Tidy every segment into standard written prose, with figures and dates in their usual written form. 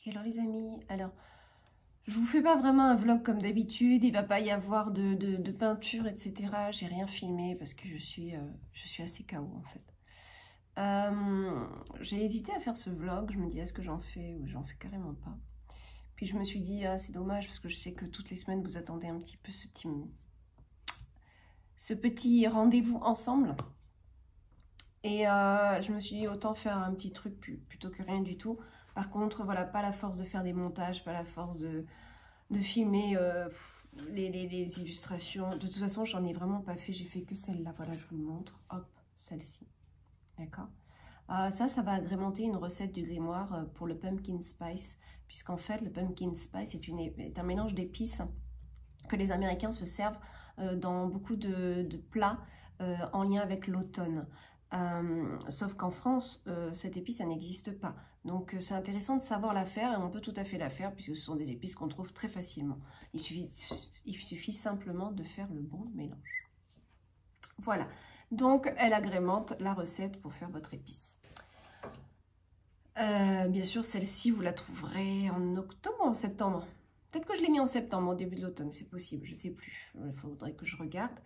Hello les amis, alors je vous fais pas vraiment un vlog comme d'habitude, il va pas y avoir de peinture etc. J'ai rien filmé parce que je suis assez KO en fait. J'ai hésité à faire ce vlog, je me dis est-ce que j'en fais ou j'en fais carrément pas. Puis je me suis dit ah, c'est dommage parce que je sais que toutes les semaines vous attendez un petit peu ce petit rendez-vous ensemble. Et je me suis dit autant faire un petit truc plutôt que rien du tout. Par contre, voilà, pas la force de faire des montages, pas la force de filmer les illustrations. De toute façon, j'en ai vraiment pas fait, j'ai fait que celle-là. Voilà, je vous le montre. Hop, celle-ci. D'accord. Ça va agrémenter une recette du grimoire pour le pumpkin spice. Puisqu'en fait, le pumpkin spice est un mélange d'épices que les Américains se servent dans beaucoup de plats en lien avec l'automne. Sauf qu'en France, cette épice, ça n'existe pas. Donc c'est intéressant de savoir la faire et on peut tout à fait la faire puisque ce sont des épices qu'on trouve très facilement. Il suffit simplement de faire le bon mélange. Voilà, donc elle agrémente la recette pour faire votre épice. Bien sûr, celle-ci, vous la trouverez en octobre ou en septembre. Peut-être que je l'ai mis en septembre, au début de l'automne, c'est possible, je ne sais plus. Il faudrait que je regarde.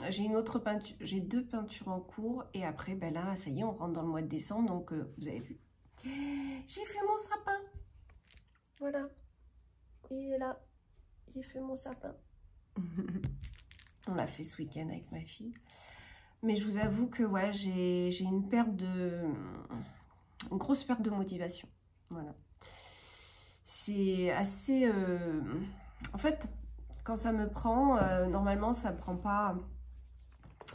J'ai une autre peinture, j'ai 2 peintures en cours et après ben là ça y est on rentre dans le mois de décembre donc vous avez vu j'ai fait mon sapin, voilà, il est là, j'ai fait mon sapin. On l'a fait ce week-end avec ma fille, mais je vous avoue que ouais j'ai une grosse perte de motivation, voilà, c'est assez en fait quand ça me prend, normalement ça me prend pas,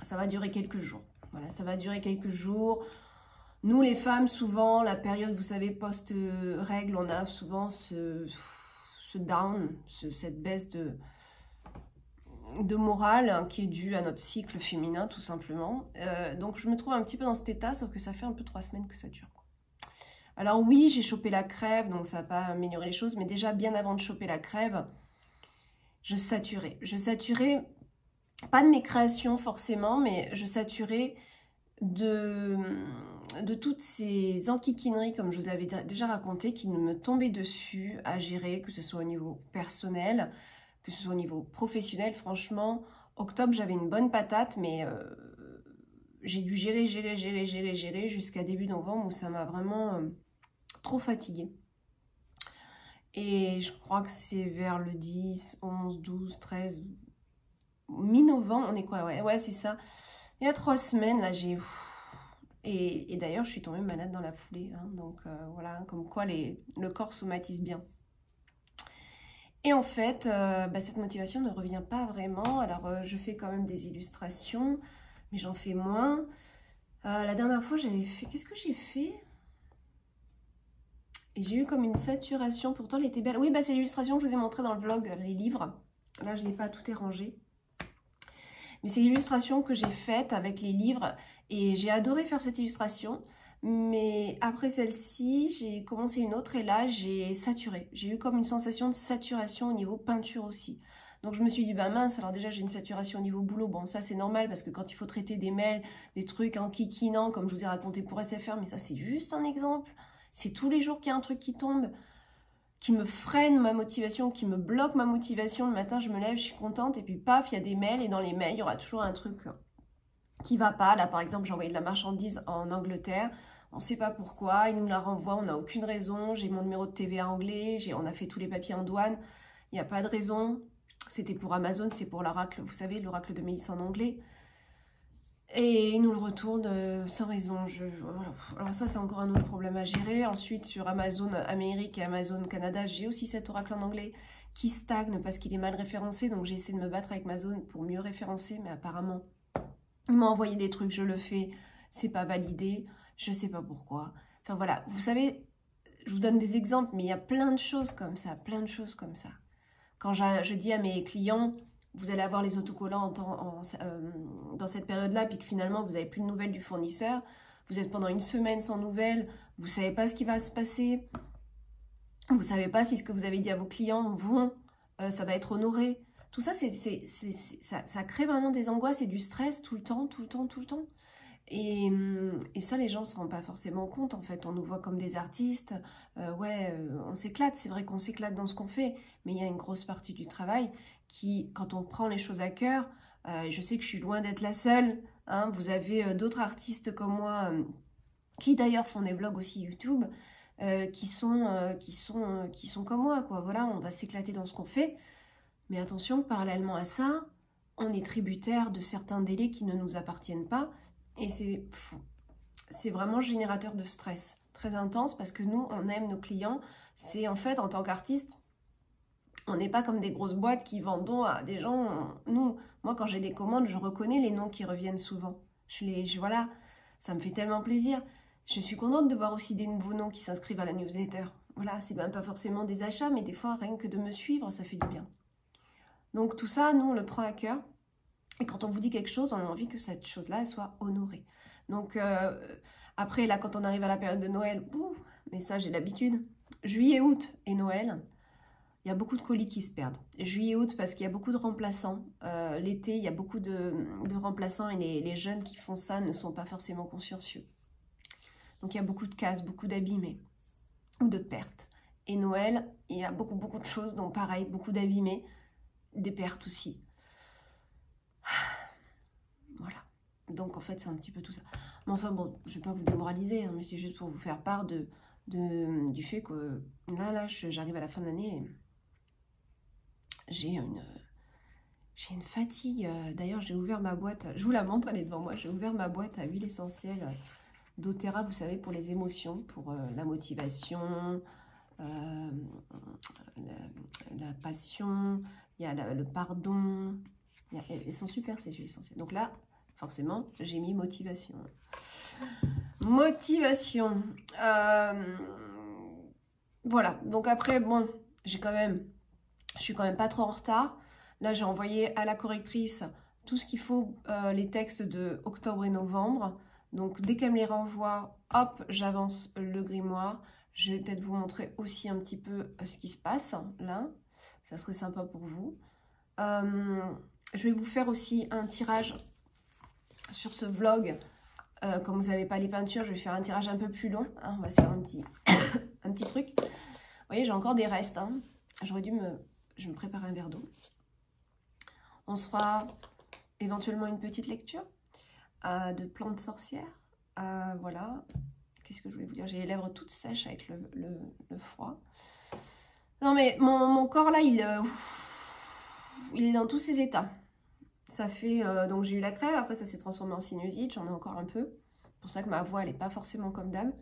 ça va durer quelques jours. Voilà, ça va durer quelques jours. Nous les femmes, souvent, la période, vous savez, post-règle, on a souvent ce down, cette baisse de morale hein, qui est due à notre cycle féminin, tout simplement. Donc je me trouve un petit peu dans cet état, sauf que ça fait un peu 3 semaines que ça dure. Alors oui, j'ai chopé la crève, donc ça n'a pas amélioré les choses, mais déjà bien avant de choper la crève, je saturais. Je saturais, pas de mes créations forcément, mais je saturais de toutes ces enquiquineries, comme je vous l'avais déjà raconté, qui me tombaient dessus à gérer, que ce soit au niveau personnel, que ce soit au niveau professionnel. Franchement, octobre, j'avais une bonne patate, mais j'ai dû gérer jusqu'à début novembre où ça m'a vraiment trop fatiguée. Et je crois que c'est vers le 10, 11, 12, 13, mi-novembre, on est quoi? Ouais, c'est ça. Il y a 3 semaines, là, j'ai... Et d'ailleurs, je suis tombée malade dans la foulée. Hein, donc voilà, comme quoi le corps somatise bien. Et en fait, cette motivation ne revient pas vraiment. Alors, je fais quand même des illustrations, mais j'en fais moins. La dernière fois, j'avais fait... Qu'est-ce que j'ai fait? Et j'ai eu comme une saturation. Pourtant, elle était belle. Oui, c'est l'illustration que je vous ai montré dans le vlog, les livres. Là, je n'ai pas tout rangé. Mais c'est l'illustration que j'ai faite avec les livres et j'ai adoré faire cette illustration. Mais après celle-ci, j'ai commencé une autre et là, j'ai saturé. J'ai eu comme une sensation de saturation au niveau peinture aussi. Donc je me suis dit, bah mince, alors déjà j'ai une saturation au niveau boulot. Bon, ça c'est normal parce que quand il faut traiter des mails, des trucs en kikinant, comme je vous ai raconté pour SFR, mais ça c'est juste un exemple. C'est tous les jours qu'il y a un truc qui tombe, qui me freine ma motivation, qui me bloque ma motivation. Le matin, je me lève, je suis contente, et puis paf, il y a des mails, et dans les mails, il y aura toujours un truc qui va pas. Là, par exemple, j'ai envoyé de la marchandise en Angleterre, on ne sait pas pourquoi, ils nous la renvoient, on n'a aucune raison, j'ai mon numéro de TVA anglais, on a fait tous les papiers en douane, il n'y a pas de raison. C'était pour Amazon, c'est pour l'oracle, vous savez, l'oracle de Mélisse en anglais. Et ils nous le retournent sans raison. Voilà. Alors ça, c'est encore un autre problème à gérer. Ensuite, sur Amazon Amérique et Amazon Canada, j'ai aussi cet oracle en anglais qui stagne parce qu'il est mal référencé. Donc j'ai essayé de me battre avec Amazon pour mieux référencer. Mais apparemment, ils m'ont envoyé des trucs, je le fais, c'est pas validé. Je sais pas pourquoi. Enfin voilà, vous savez, je vous donne des exemples, mais il y a plein de choses comme ça, Quand je dis à mes clients... Vous allez avoir les autocollants dans cette période-là, puis que finalement, vous n'avez plus de nouvelles du fournisseur. Vous êtes pendant une semaine sans nouvelles. Vous ne savez pas ce qui va se passer. Vous ne savez pas si ce que vous avez dit à vos clients ça va être honoré. Tout ça, ça crée vraiment des angoisses et du stress tout le temps. Et ça, les gens ne se rendent pas forcément compte, en fait. On nous voit comme des artistes. On s'éclate, c'est vrai qu'on s'éclate dans ce qu'on fait, mais il y a une grosse partie du travail qui, quand on prend les choses à cœur, je sais que je suis loin d'être la seule, hein, vous avez d'autres artistes comme moi, qui d'ailleurs font des vlogs aussi YouTube, qui sont comme moi, quoi. Voilà, on va s'éclater dans ce qu'on fait, mais attention, parallèlement à ça, on est tributaire de certains délais qui ne nous appartiennent pas, et c'est vraiment générateur de stress très intense, parce que nous, on aime nos clients. C'est en fait, en tant qu'artiste, on n'est pas comme des grosses boîtes qui vendent à des gens. Moi, quand j'ai des commandes, je reconnais les noms qui reviennent souvent. Voilà, ça me fait tellement plaisir. Je suis contente de voir aussi des nouveaux noms qui s'inscrivent à la newsletter. Voilà, c'est même pas forcément des achats, mais des fois, rien que de me suivre, ça fait du bien. Donc tout ça, nous, on le prend à cœur. Et quand on vous dit quelque chose, on a envie que cette chose-là, elle soit honorée. Donc après, là, quand on arrive à la période de Noël, mais ça, j'ai l'habitude. Juillet, août et Noël, il y a beaucoup de colis qui se perdent. Juillet, août, parce qu'il y a beaucoup de remplaçants. L'été, il y a beaucoup de remplaçants et les jeunes qui font ça ne sont pas forcément consciencieux. Donc il y a beaucoup de casses, beaucoup d'abîmés ou de pertes. Et Noël, il y a beaucoup de choses, donc pareil, beaucoup d'abîmés, des pertes aussi. Voilà. Donc en fait, c'est un petit peu tout ça. Mais enfin bon, je ne vais pas vous démoraliser, hein, mais c'est juste pour vous faire part du fait que là j'arrive à la fin de l'année. J'ai une fatigue. D'ailleurs, j'ai ouvert ma boîte. Je vous la montre, elle est devant moi. J'ai ouvert ma boîte à huile essentielle d'Otera, vous savez, pour les émotions, pour la motivation, la passion, il y a le pardon. Elles sont super, ces huiles essentielles. Donc là, forcément, j'ai mis motivation. Motivation. Voilà. Donc après, bon, je suis quand même pas trop en retard. Là, j'ai envoyé à la correctrice tout ce qu'il faut, les textes de octobre et novembre. Donc, dès qu'elle me les renvoie, hop, j'avance le grimoire. Je vais peut-être vous montrer aussi un petit peu ce qui se passe, là. Ça serait sympa pour vous. Je vais vous faire aussi un tirage sur ce vlog. Comme vous n'avez pas les peintures, je vais faire un tirage un peu plus long. Hein, on va se faire un petit truc. Vous voyez, j'ai encore des restes. Hein. Je vais me préparer un verre d'eau. On se fera éventuellement une petite lecture de plantes sorcières. Voilà. Qu'est-ce que je voulais vous dire? J'ai les lèvres toutes sèches avec le froid. Non mais mon corps là, il est dans tous ses états. Ça fait... donc j'ai eu la crève, après ça s'est transformé en sinusite, j'en ai encore un peu. C'est pour ça que ma voix, elle n'est pas forcément comme d'hab.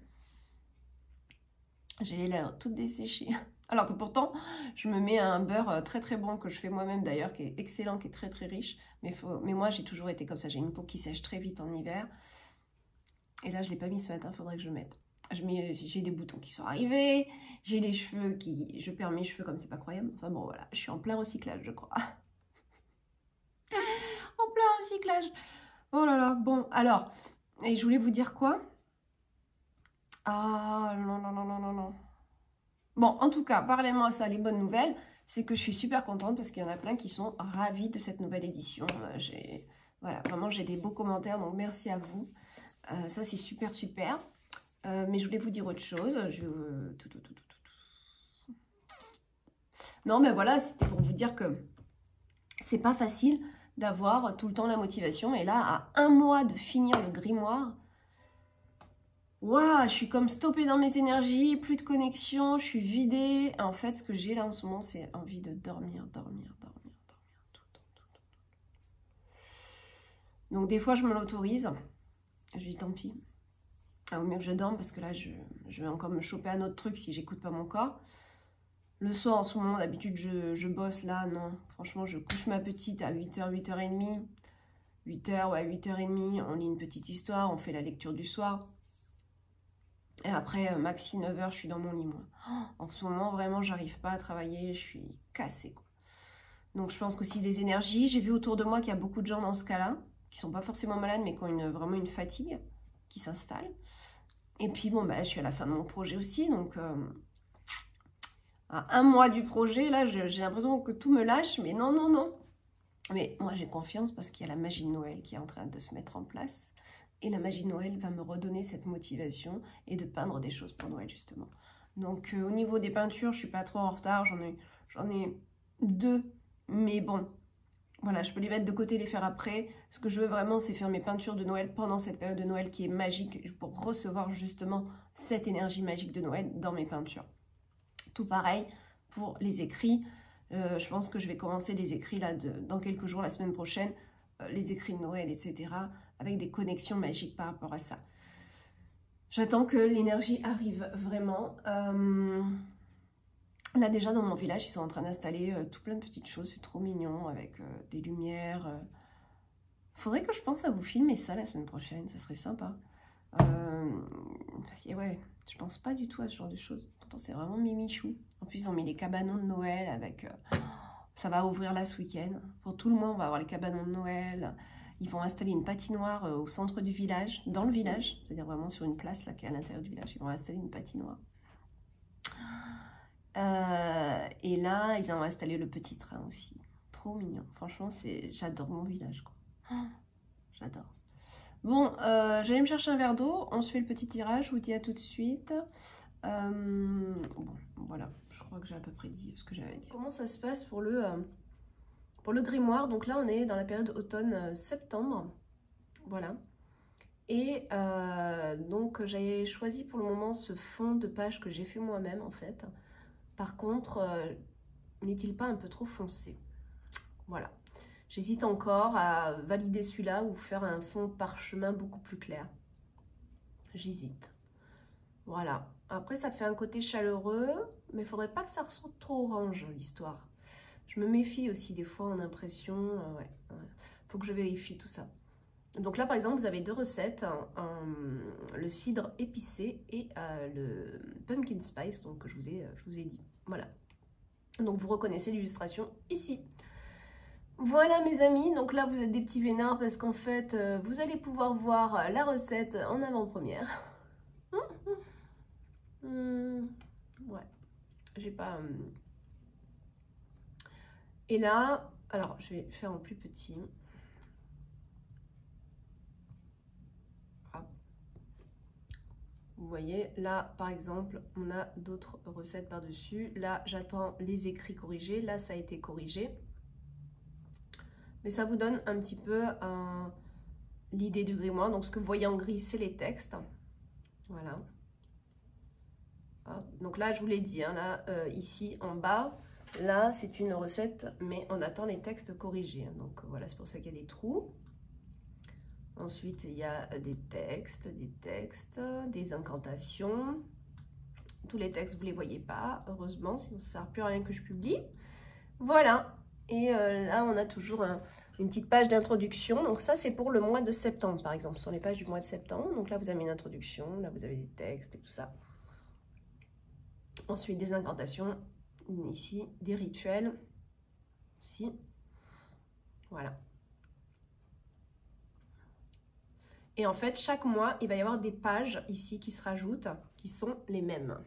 J'ai les lèvres toutes desséchées. Alors que pourtant, je me mets un beurre très très bon que je fais moi-même d'ailleurs, qui est excellent, qui est très très riche. Mais moi, j'ai toujours été comme ça. J'ai une peau qui sèche très vite en hiver. Et là, je ne l'ai pas mis ce matin, il faudrait que je mette. J'ai des boutons qui sont arrivés. J'ai les cheveux qui... Je perds mes cheveux comme c'est pas croyable. Enfin bon, voilà, je suis en plein recyclage, je crois. En plein recyclage. Oh là là, bon, alors. Et je voulais vous dire quoi? Ah, non. Bon, en tout cas, parlez-moi ça, les bonnes nouvelles, c'est que je suis super contente parce qu'il y en a plein qui sont ravis de cette nouvelle édition. Voilà, vraiment, j'ai des beaux commentaires, donc merci à vous. Ça, c'est super. Mais je voulais vous dire autre chose. Non, mais voilà, c'était pour vous dire que c'est pas facile d'avoir tout le temps la motivation. Et là, à un mois de finir le grimoire, waouh, je suis comme stoppée dans mes énergies, plus de connexion, je suis vidée. En fait, ce que j'ai là en ce moment, c'est envie de dormir tout le temps. Donc des fois, je me l'autorise. Je dis tant pis. Au mieux que je dorme parce que là, je vais encore me choper un autre truc si j'écoute pas mon corps. Le soir, en ce moment, d'habitude, je bosse là. Non, franchement, je couche ma petite à 8h, 8h30. 8h, ouais, 8h30, on lit une petite histoire, on fait la lecture du soir. Et après, maxi 9h, je suis dans mon lit, moi. En ce moment, vraiment, j'arrive pas à travailler, je suis cassée, quoi. Donc, je pense qu'aussi les énergies. J'ai vu autour de moi qu'il y a beaucoup de gens dans ce cas-là, qui sont pas forcément malades, mais qui ont vraiment une fatigue qui s'installe. Et puis, bon, bah, je suis à la fin de mon projet aussi, donc... à un mois du projet, là, j'ai l'impression que tout me lâche, mais non. Mais moi, j'ai confiance parce qu'il y a la magie de Noël qui est en train de se mettre en place. Et la magie de Noël va me redonner cette motivation et de peindre des choses pour Noël, justement. Donc, au niveau des peintures, je ne suis pas trop en retard. J'en ai 2, mais bon, voilà, je peux les mettre de côté, les faire après. Ce que je veux vraiment, c'est faire mes peintures de Noël pendant cette période de Noël qui est magique pour recevoir justement cette énergie magique de Noël dans mes peintures. Tout pareil pour les écrits. Je pense que je vais commencer les écrits là dans quelques jours, la semaine prochaine, les écrits de Noël, etc. avec des connexions magiques par rapport à ça. J'attends que l'énergie arrive vraiment. Là déjà dans mon village, ils sont en train d'installer tout plein de petites choses, c'est trop mignon avec des lumières. Faudrait que je pense à vous filmer ça la semaine prochaine, ça serait sympa. Ouais, je pense pas du tout à ce genre de choses. Pourtant c'est vraiment mimichou. En plus ils ont mis les cabanons de Noël avec... ça va ouvrir là ce week-end. Pour tout le monde, on va avoir les cabanons de Noël. Ils vont installer une patinoire au centre du village, dans le village, c'est-à-dire vraiment sur une place là qui est à l'intérieur du village. Ils vont installer une patinoire. Et là, ils ont installé le petit train aussi. Trop mignon. Franchement, j'adore mon village, quoi. J'adore. Bon, j'allais me chercher un verre d'eau. On se fait le petit tirage. Je vous dis à tout de suite. Bon, voilà. Je crois que j'ai à peu près dit ce que j'avais à dire. Comment ça se passe pour le grimoire? Donc là, on est dans la période automne-septembre. Voilà. Et donc, j'ai choisi pour le moment ce fond de page que j'ai fait moi-même, en fait. Par contre, n'est-il pas un peu trop foncé? Voilà. J'hésite encore à valider celui-là ou faire un fond parchemin beaucoup plus clair. J'hésite. Voilà. Après, ça fait un côté chaleureux, mais il ne faudrait pas que ça ressorte trop orange, l'histoire. Je me méfie aussi des fois en impression. Ouais. Faut que je vérifie tout ça. Donc là, par exemple, vous avez 2 recettes, le cidre épicé et le pumpkin spice, donc je vous ai dit. Voilà. Donc vous reconnaissez l'illustration ici. Voilà mes amis, donc là vous êtes des petits vénards parce qu'en fait, vous allez pouvoir voir la recette en avant-première. Ouais, j'ai pas... Et là, alors je vais faire en plus petit. Vous voyez, là, par exemple, on a d'autres recettes par-dessus. Là, j'attends les écrits corrigés. Là, ça a été corrigé. Mais ça vous donne un petit peu l'idée du grimoire. Donc, ce que vous voyez en gris, c'est les textes. Voilà. Hop. Donc là, je vous l'ai dit, hein, là, ici, en bas, là, c'est une recette, mais on attend les textes corrigés. Donc, voilà, c'est pour ça qu'il y a des trous. Ensuite, il y a des textes, des incantations. Tous les textes, vous ne les voyez pas, heureusement, sinon ça ne sert plus à rien que je publie. Voilà. Et là, on a toujours une petite page d'introduction. Donc ça, c'est pour le mois de septembre, par exemple. Ce sont les pages du mois de septembre. Donc là, vous avez une introduction. Là, vous avez des textes et tout ça. Ensuite, des incantations. Ici, des rituels. Ici. Voilà. Et en fait, chaque mois, il va y avoir des pages ici qui se rajoutent, qui sont les mêmes.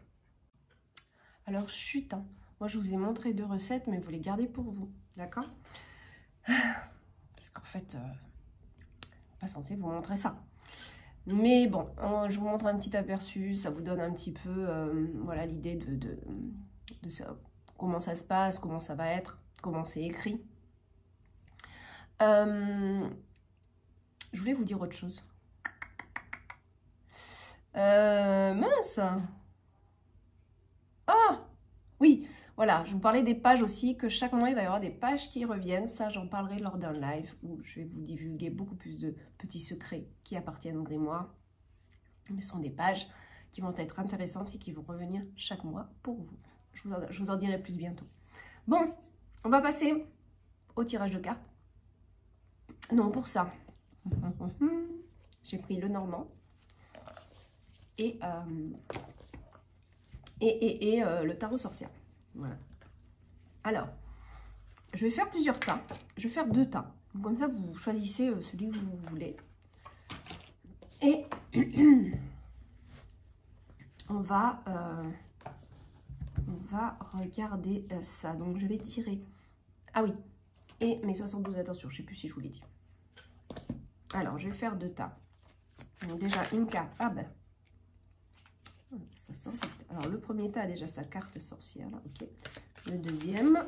Alors, chut, hein. Moi, je vous ai montré 2 recettes, mais vous les gardez pour vous, d'accord? Parce qu'en fait, pas censé vous montrer ça. Mais bon, je vous montre un petit aperçu, ça vous donne un petit peu voilà, l'idée de ça, comment ça se passe, comment ça va être, comment c'est écrit. Je voulais vous dire autre chose. Mince. Ah oui, voilà, je vous parlais des pages aussi, que chaque mois il va y avoir des pages qui reviennent. Ça, j'en parlerai lors d'un live où je vais vous divulguer beaucoup plus de petits secrets qui appartiennent au grimoire. Mais ce sont des pages qui vont être intéressantes et qui vont revenir chaque mois pour vous. Je vous en dirai plus bientôt. Bon, on va passer au tirage de cartes. Donc pour ça, j'ai pris le normand et le tarot sorcière. Voilà. Alors, je vais faire plusieurs tas. Je vais faire 2 tas. Donc, comme ça, vous choisissez celui que vous voulez. Et on va regarder ça. Donc, je vais tirer. Ah oui. Et mes 72, attention, je ne sais plus si je vous l'ai dit. Alors, je vais faire 2 tas. Donc déjà une carte. Ah ben. Ça sort. Alors le premier tas a déjà sa carte sorcière. Là. Ok. Le deuxième.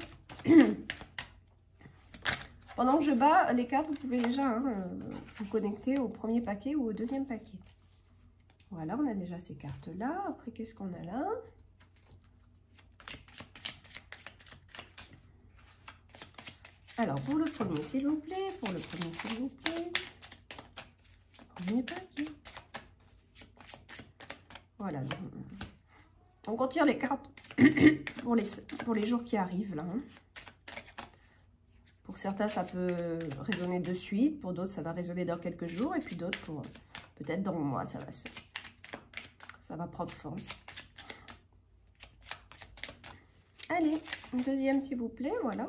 Pendant que je bats les cartes, vous pouvez déjà vous connecter au premier paquet ou au deuxième paquet. Voilà, on a déjà ces cartes-là. Après, qu'est-ce qu'on a là? Alors, pour le premier, s'il vous plaît. Pour le premier, s'il vous plaît. Premier paquet. Voilà. Donc, on tire les cartes pour les jours qui arrivent, là. Hein. Pour certains, ça peut résonner de suite. Pour d'autres, ça va résonner dans quelques jours. Et puis d'autres, pour peut-être dans le mois, ça va prendre forme. Allez, une deuxième, s'il vous plaît. Voilà.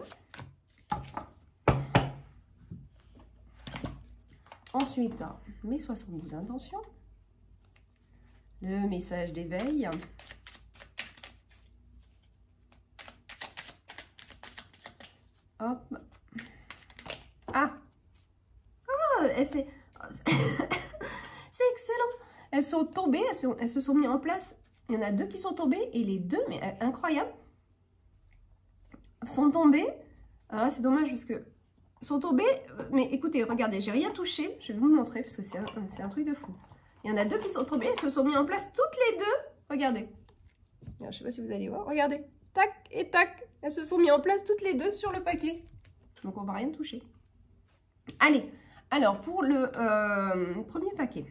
Ensuite, mes 72 intentions. Le message d'éveil. Hop. Ah, c'est excellent. Elles sont tombées, elles se sont mises en place. Il y en a deux qui sont tombées et les deux, mais incroyable, sont tombées. Alors là, c'est dommage parce que sont tombées. Mais écoutez, regardez, j'ai rien touché. Je vais vous montrer parce que c'est un truc de fou. Il y en a deux qui sont tombées, elles se sont mises en place toutes les deux. Regardez. Alors, je sais pas si vous allez voir. Regardez. Tac et tac. Elles se sont mises en place toutes les deux sur le paquet. Donc, on va rien toucher. Allez, alors pour le premier paquet.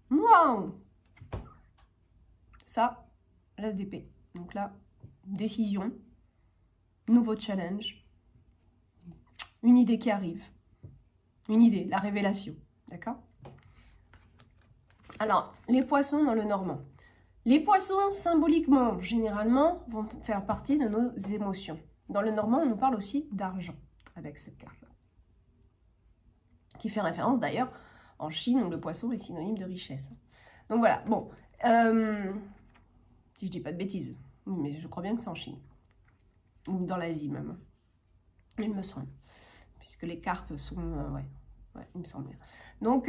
Waouh! Ça, l'as d'épée. Donc là, décision, nouveau challenge, une idée qui arrive. Une idée, la révélation. D'accord? Alors, les poissons dans le normand. Les poissons, symboliquement, généralement, vont faire partie de nos émotions. Dans le normand, on nous parle aussi d'argent avec cette carte-là. Qui fait référence d'ailleurs en Chine où le poisson est synonyme de richesse. Donc voilà, bon, si je dis pas de bêtises, mais je crois bien que c'est en Chine, ou dans l'Asie même, il me semble, puisque les carpes sont, ouais, il me semble bien. Donc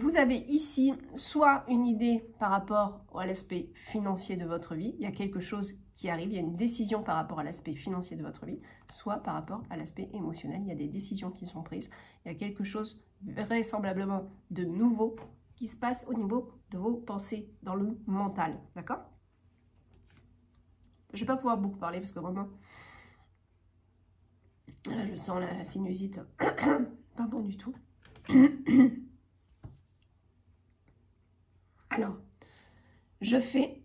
vous avez ici soit une idée par rapport à l'aspect financier de votre vie, il y a quelque chose qui arrive, il y a une décision par rapport à l'aspect financier de votre vie, soit par rapport à l'aspect émotionnel, il y a des décisions qui sont prises, il y a quelque chose vraisemblablement de nouveau qui se passe au niveau de vos pensées, dans le mental, d'accord? Je ne vais pas pouvoir beaucoup parler parce que vraiment, là je sens la sinusite, pas bon du tout. Alors, je fais...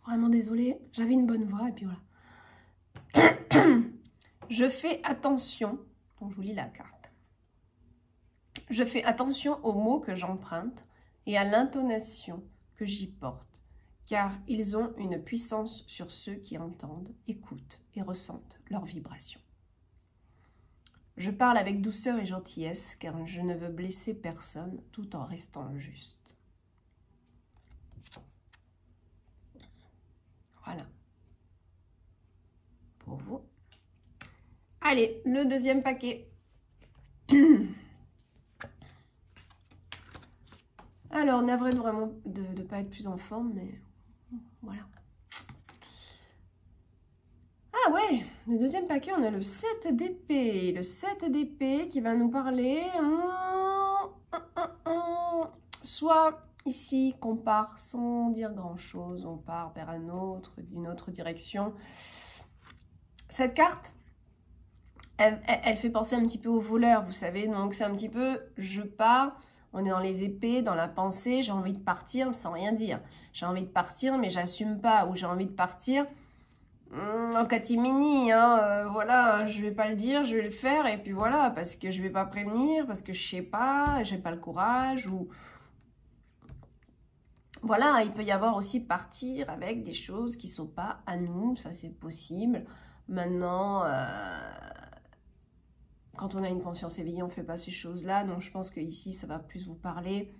Vraiment désolée, j'avais une bonne voix et puis voilà. Je fais attention, donc je vous lis la carte. Je fais attention aux mots que j'emprunte et à l'intonation que j'y porte, car ils ont une puissance sur ceux qui entendent, écoutent et ressentent leurs vibrations. Je parle avec douceur et gentillesse, car je ne veux blesser personne tout en restant juste. Voilà. Pour vous. Allez, le deuxième paquet. Alors, navré vraiment de ne pas être plus en forme, mais voilà. Ah ouais, le deuxième paquet, on a le 7 d'épée. Le 7 d'épée qui va nous parler... Soit ici qu'on part sans dire grand-chose, on part vers une autre direction. Cette carte, elle fait penser un petit peu au voleur, vous savez. Donc c'est un petit peu, je pars, on est dans les épées, dans la pensée, j'ai envie de partir sans rien dire. J'ai envie de partir mais j'assume pas, ou j'ai envie de partir... en catimini, hein, voilà, je vais pas le dire, je vais le faire, et puis voilà, parce que je vais pas prévenir, parce que je sais pas, j'ai pas le courage, ou... Voilà, il peut y avoir aussi partir avec des choses qui sont pas à nous, ça c'est possible. Maintenant, quand on a une conscience éveillée, on fait pas ces choses-là, donc je pense que ici ça va plus vous parler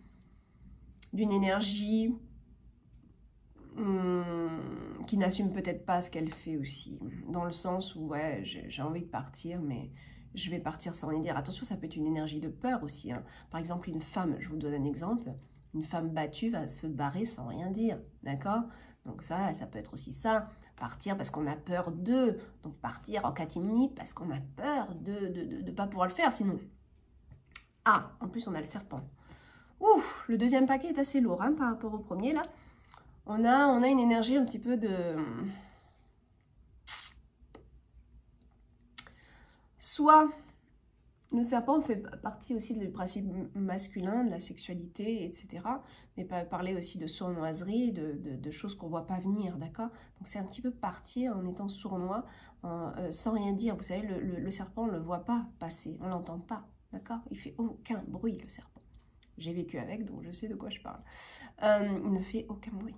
d'une énergie... qui n'assume peut-être pas ce qu'elle fait aussi, dans le sens où ouais, j'ai envie de partir, mais je vais partir sans rien dire. Attention, ça peut être une énergie de peur aussi. Hein. Par exemple, une femme, je vous donne un exemple, une femme battue va se barrer sans rien dire, d'accord? Donc ça peut être aussi ça, partir parce qu'on a peur d'eux, donc partir en catimini parce qu'on a peur de ne pas pouvoir le faire sinon. Ah, en plus on a le serpent. Ouf, le deuxième paquet est assez lourd hein, par rapport au premier là. On a une énergie un petit peu de... Soit le serpent fait partie aussi du principe masculin, de la sexualité, etc. Mais parler aussi de sournoiserie, de choses qu'on ne voit pas venir, d'accord? Donc c'est un petit peu partir en étant sournois, sans rien dire. Vous savez, le serpent, on ne le voit pas passer, on ne l'entend pas, d'accord? Il ne fait aucun bruit, le serpent. J'ai vécu avec, donc je sais de quoi je parle. Il ne fait aucun bruit.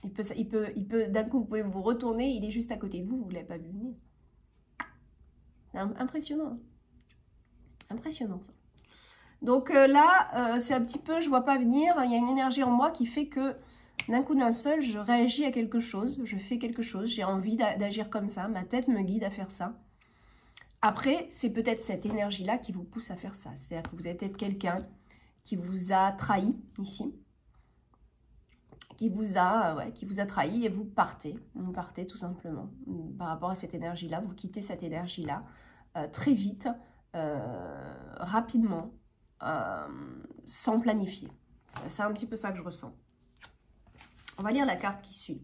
Il peut d'un coup, vous pouvez vous retourner, il est juste à côté de vous, vous ne l'avez pas vu venir. C'est impressionnant. Hein. Impressionnant ça. Donc là, c'est un petit peu, je vois pas venir, il y a une énergie en moi qui fait que d'un coup d'un seul, je réagis à quelque chose, je fais quelque chose, j'ai envie d'agir comme ça, ma tête me guide à faire ça. Après, c'est peut-être cette énergie-là qui vous pousse à faire ça. C'est-à-dire que vous avez peut-être quelqu'un qui vous a trahi ici, qui vous a trahi et vous partez tout simplement par rapport à cette énergie-là, vous quittez cette énergie-là très vite, rapidement, sans planifier. C'est un petit peu ça que je ressens. On va lire la carte qui suit.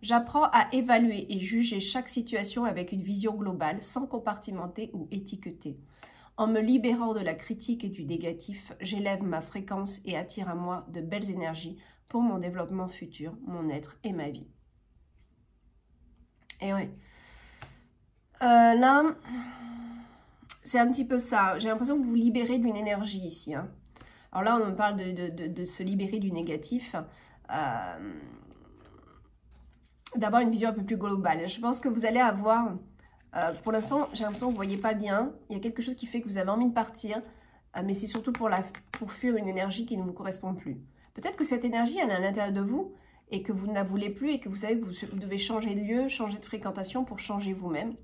J'apprends à évaluer et juger chaque situation avec une vision globale, sans compartimenter ou étiqueter. En me libérant de la critique et du négatif, j'élève ma fréquence et attire à moi de belles énergies pour mon développement futur, mon être et ma vie. Et ouais. Là, c'est un petit peu ça. J'ai l'impression que vous vous libérez d'une énergie ici. Hein. Alors là, on parle de se libérer du négatif. D'avoir une vision un peu plus globale. Je pense que vous allez avoir... pour l'instant, j'ai l'impression que vous ne voyez pas bien. Il y a quelque chose qui fait que vous avez envie de partir. Mais c'est surtout pour fuir une énergie qui ne vous correspond plus. Peut-être que cette énergie, elle est à l'intérieur de vous et que vous ne la voulez plus et que vous savez que vous devez changer de lieu, changer de fréquentation pour changer vous-même.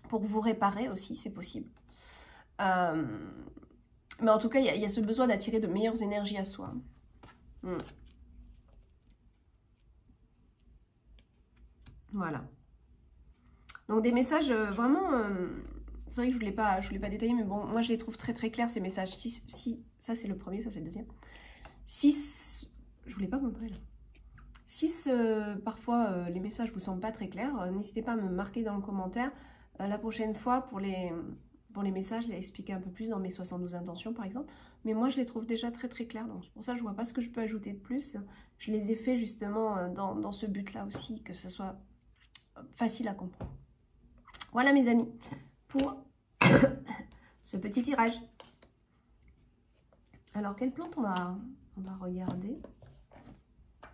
Pour vous réparer aussi, c'est possible. Mais en tout cas, il y a ce besoin d'attirer de meilleures énergies à soi. Voilà. Donc des messages vraiment... c'est vrai que je ne voulais pas détailler, mais bon, moi je les trouve très très clairs ces messages. Si ça c'est le premier, ça c'est le deuxième. 6, je ne voulais pas montrer là. 6, parfois les messages vous semblent pas très clairs, n'hésitez pas à me marquer dans le commentaire. La prochaine fois, pour les messages, je vais expliquer un peu plus dans mes 72 intentions par exemple. Mais moi, je les trouve déjà très très clairs. Donc pour ça, je ne vois pas ce que je peux ajouter de plus. Je les ai fait justement dans ce but-là aussi, que ce soit facile à comprendre. Voilà mes amis, pour ce petit tirage. Alors, quelle plante on va regarder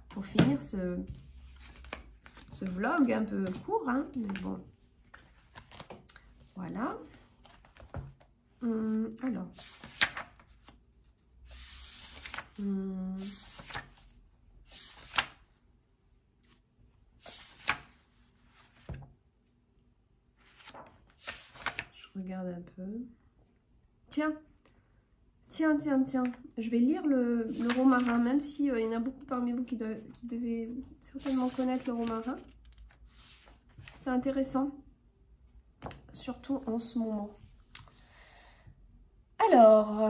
pour finir ce vlog un peu court, hein, mais bon. Voilà. Alors. Je regarde un peu. Tiens. Je vais lire le romarin, même si il y en a beaucoup parmi vous qui devaient certainement connaître le romarin. C'est intéressant. Surtout en ce moment. Alors,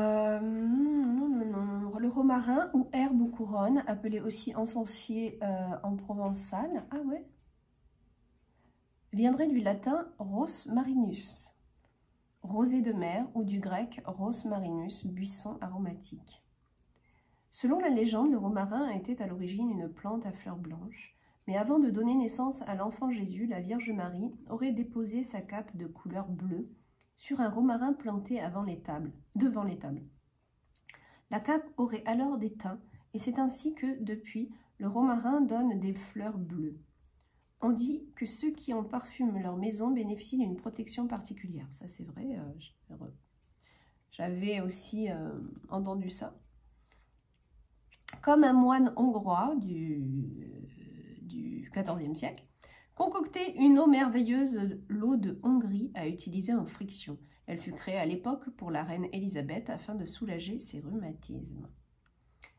le romarin ou herbe ou couronne, appelé aussi encensier en provençal, ah ouais, viendrait du latin ros marinus, rosée de mer, ou du grec ros marinus, buisson aromatique. Selon la légende, le romarin était à l'origine une plante à fleurs blanches, mais avant de donner naissance à l'enfant Jésus, la Vierge Marie aurait déposé sa cape de couleur bleue sur un romarin planté devant les tables. La cape aurait alors déteint, et c'est ainsi que, depuis, le romarin donne des fleurs bleues. On dit que ceux qui en parfument leur maison bénéficient d'une protection particulière. Ça, c'est vrai, j'avais aussi entendu ça. Comme un moine hongrois du XIVe siècle Concocter une eau merveilleuse, l'eau de Hongrie, à utiliser en friction. Elle fut créée à l'époque pour la reine Élisabeth afin de soulager ses rhumatismes.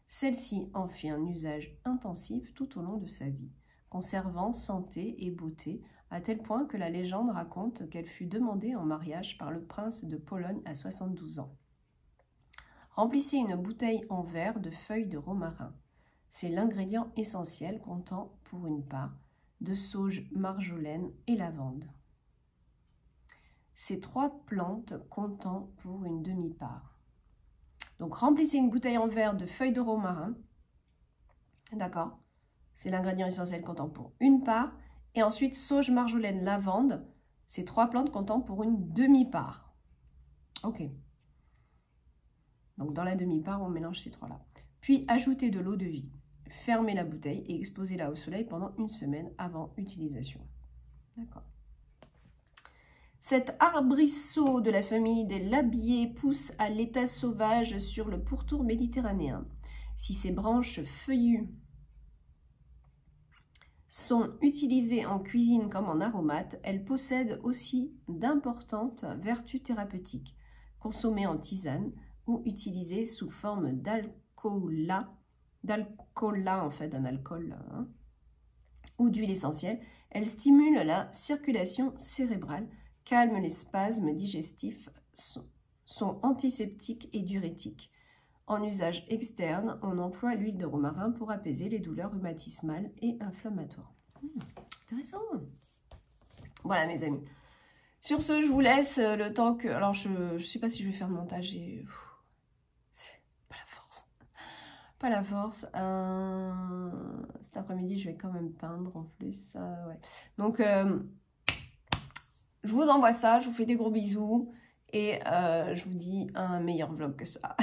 Celle-ci en fit un usage intensif tout au long de sa vie, conservant santé et beauté, à tel point que la légende raconte qu'elle fut demandée en mariage par le prince de Pologne à 72 ans. Remplissez une bouteille en verre de feuilles de romarin. C'est l'ingrédient essentiel comptant pour une part de sauge, marjolaine et lavande. Ces 3 plantes comptant pour une demi-part. Donc remplissez une bouteille en verre de feuilles de romarin. D'accord? C'est l'ingrédient essentiel comptant pour une part. Et ensuite sauge, marjolaine, lavande. Ces 3 plantes comptant pour une demi-part. Ok. Donc dans la demi-part, on mélange ces 3-là. Puis ajoutez de l'eau de vie. Fermez la bouteille et exposez-la au soleil pendant 1 semaine avant utilisation. D'accord. Cet arbrisseau de la famille des labiers pousse à l'état sauvage sur le pourtour méditerranéen. Si ses branches feuillues sont utilisées en cuisine comme en aromate, elles possèdent aussi d'importantes vertus thérapeutiques. Consommées en tisane ou utilisées sous forme d'alcoolat en fait, d'un alcool, hein, ou d'huile essentielle, elles stimulent la circulation cérébrale, calment les spasmes digestifs, sont antiseptiques et diurétiques. En usage externe, on emploie l'huile de romarin pour apaiser les douleurs rhumatismales et inflammatoires. Intéressant. Voilà mes amis. Sur ce, je vous laisse le temps que... Alors, je ne sais pas si je vais faire le montage et... Pas la force. Pas la force. Cet après-midi, je vais quand même peindre en plus. Ouais. Donc, je vous envoie ça. Je vous fais des gros bisous. Et je vous dis un meilleur vlog que ça.